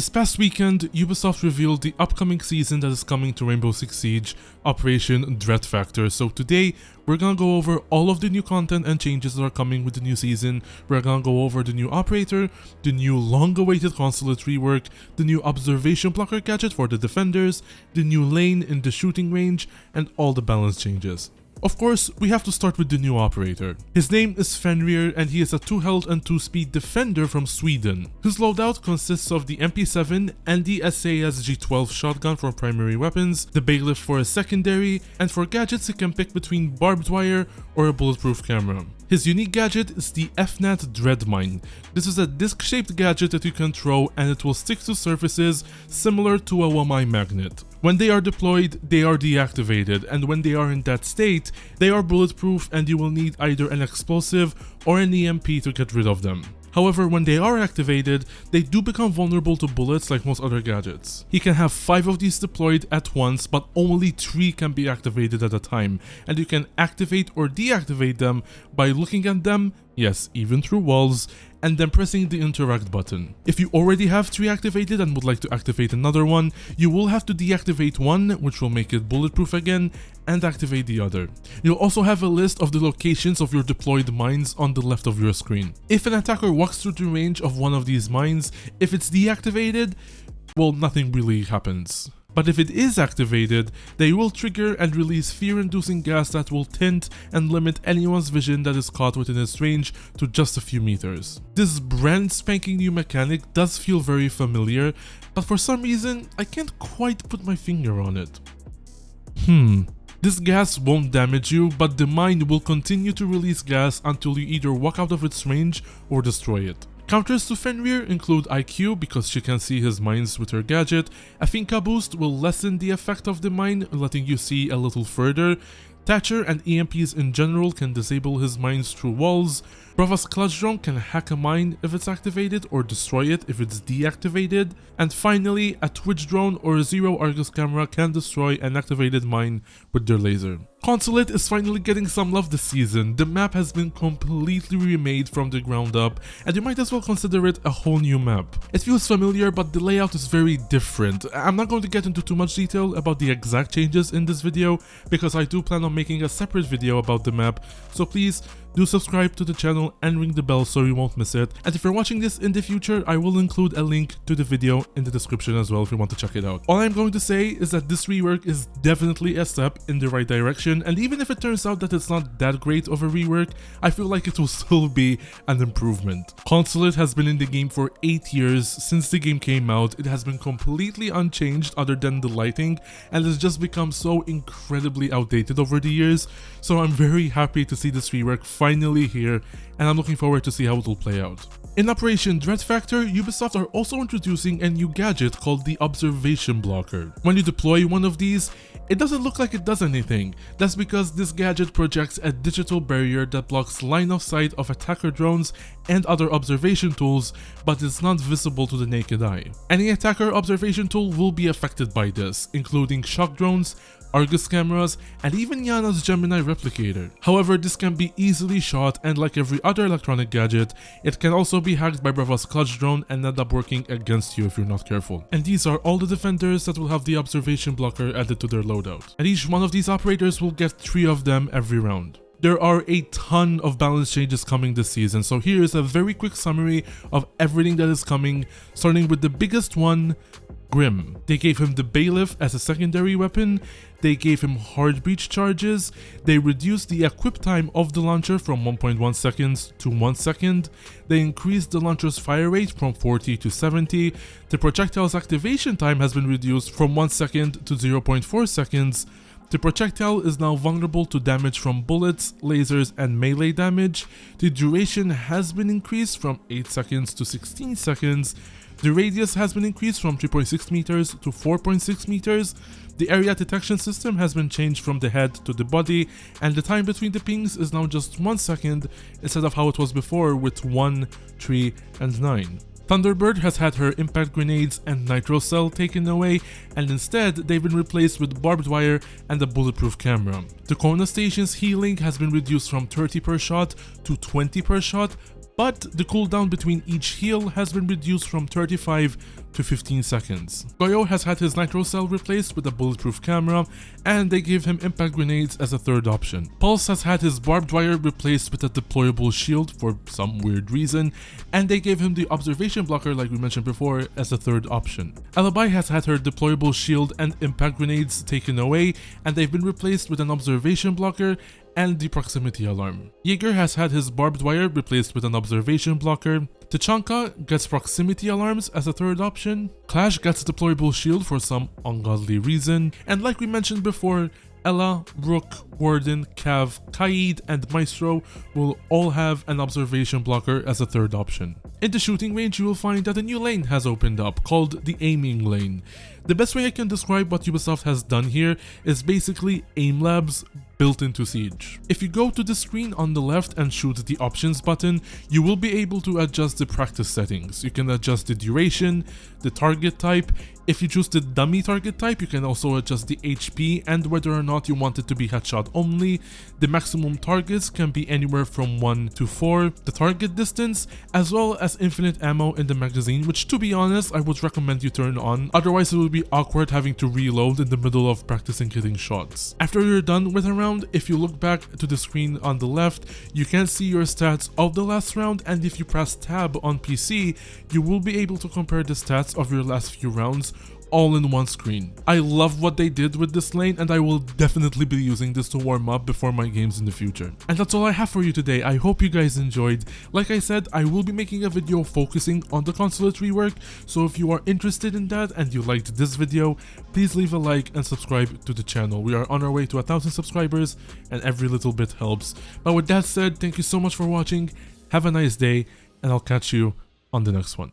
This past weekend, Ubisoft revealed the upcoming season that is coming to Rainbow Six Siege, Operation Dread Factor. So today, we're gonna go over all of the new content and changes that are coming with the new season. We're gonna go over the new operator, the new long-awaited Consulate Rework, the new observation blocker gadget for the defenders, the new lane in the shooting range, and all the balance changes. Of course, we have to start with the new operator. His name is Fenrir, and he is a 2 health and 2 speed defender from Sweden. His loadout consists of the MP7 and the SAS G12 shotgun for primary weapons, the bailiff for a secondary, and for gadgets he can pick between barbed wire or a bulletproof camera. His unique gadget is the FNAT Dread Mine. This is a disc-shaped gadget that you can throw and it will stick to surfaces similar to a Wamai magnet. When they are deployed, they are deactivated, and when they are in that state, they are bulletproof and you will need either an explosive or an EMP to get rid of them. However, when they are activated, they do become vulnerable to bullets like most other gadgets. He can have 5 of these deployed at once, but only 3 can be activated at a time, and you can activate or deactivate them by looking at them, yes, even through walls, and then pressing the interact button. If you already have 3 activated and would like to activate another one, you will have to deactivate one, which will make it bulletproof again, and activate the other. You'll also have a list of the locations of your deployed mines on the left of your screen. If an attacker walks through the range of one of these mines, if it's deactivated, well, nothing really happens. But if it is activated, they will trigger and release fear-inducing gas that will tint and limit anyone's vision that is caught within its range to just a few meters. This brand spanking new mechanic does feel very familiar, but for some reason, I can't quite put my finger on it. This gas won't damage you, but the mine will continue to release gas until you either walk out of its range or destroy it. Counters to Fenrir include IQ because she can see his mines with her gadget, a Finka boost will lessen the effect of the mine, letting you see a little further, Thatcher and EMPs in general can disable his mines through walls, Brava's clutch drone can hack a mine if it's activated or destroy it if it's deactivated, and finally a Twitch drone or a Zero Argus camera can destroy an activated mine with their laser. Consulate is finally getting some love this season. The map has been completely remade from the ground up, and you might as well consider it a whole new map. It feels familiar, but the layout is very different. I'm not going to get into too much detail about the exact changes in this video, because I do plan on making a separate video about the map, so please do subscribe to the channel and ring the bell so you won't miss it. And if you're watching this in the future, I will include a link to the video in the description as well if you want to check it out. All I'm going to say is that this rework is definitely a step in the right direction, and even if it turns out that it's not that great of a rework, I feel like it will still be an improvement. Consulate has been in the game for 8 years. Since the game came out, it has been completely unchanged other than the lighting, and it's just become so incredibly outdated over the years, so I'm very happy to see this rework finally here, and I'm looking forward to see how it will play out. In Operation Dread Factor, Ubisoft are also introducing a new gadget called the Observation Blocker. When you deploy one of these, it doesn't look like it does anything. That's because this gadget projects a digital barrier that blocks line of sight of attacker drones and other observation tools, but it's not visible to the naked eye. Any attacker observation tool will be affected by this, including shock drones, Argus cameras, and even Yana's Gemini replicator. However, this can be easily shot, and like every other electronic gadget, it can also be hacked by Brava's clutch drone and end up working against you if you're not careful. And these are all the defenders that will have the observation blocker added to their loadout. And each one of these operators will get 3 of them every round. There are a ton of balance changes coming this season, so here is a very quick summary of everything that is coming, starting with the biggest one, Grim. They gave him the Bailiff as a secondary weapon, they gave him hard breach charges, they reduced the equip time of the launcher from 1.1 seconds to 1 second, they increased the launcher's fire rate from 40 to 70, the projectile's activation time has been reduced from 1 second to 0.4 seconds, the projectile is now vulnerable to damage from bullets, lasers, and melee damage, the duration has been increased from 8 seconds to 16 seconds, the radius has been increased from 3.6 meters to 4.6 meters, the area detection system has been changed from the head to the body, and the time between the pings is now just 1 second instead of how it was before with 1, 3, and 9. Thunderbird has had her impact grenades and nitro cell taken away, and instead they've been replaced with barbed wire and a bulletproof camera. The Corona Station's healing has been reduced from 30 per shot to 20 per shot, but the cooldown between each heal has been reduced from 35 to 15 seconds. Goyo has had his nitro cell replaced with a bulletproof camera, and they gave him impact grenades as a third option. Pulse has had his barbed wire replaced with a deployable shield for some weird reason, and they gave him the observation blocker like we mentioned before as a third option. Alibi has had her deployable shield and impact grenades taken away, and they've been replaced with an observation blocker and the proximity alarm. Jaeger has had his barbed wire replaced with an observation blocker. Tachanka gets proximity alarms as a third option. Clash gets a deployable shield for some ungodly reason. And like we mentioned before, Ella, Rook, Warden, Cav, Kaid, and Maestro will all have an observation blocker as a third option. In the shooting range, you will find that a new lane has opened up called the aiming lane. The best way I can describe what Ubisoft has done here is basically aim labs built into Siege. If you go to the screen on the left and shoot the options button, you will be able to adjust the practice settings. You can adjust the duration, the target type. If you choose the dummy target type, you can also adjust the HP and whether or not you want it to be headshot only. The maximum targets can be anywhere from 1 to 4, the target distance, as well as infinite ammo in the magazine, which to be honest, I would recommend you turn on, otherwise it will be awkward having to reload in the middle of practicing hitting shots. After you're done with a round, if you look back to the screen on the left, you can see your stats of the last round, and if you press tab on PC, you will be able to compare the stats of your last few rounds all in one screen. I love what they did with this lane, and I will definitely be using this to warm up before my games in the future. And that's all I have for you today. I hope you guys enjoyed. Like I said, I will be making a video focusing on the Consulate Rework, so if you are interested in that and you liked this video, please leave a like and subscribe to the channel. We are on our way to 1,000 subscribers, and every little bit helps. But with that said, thank you so much for watching, have a nice day, and I'll catch you on the next one.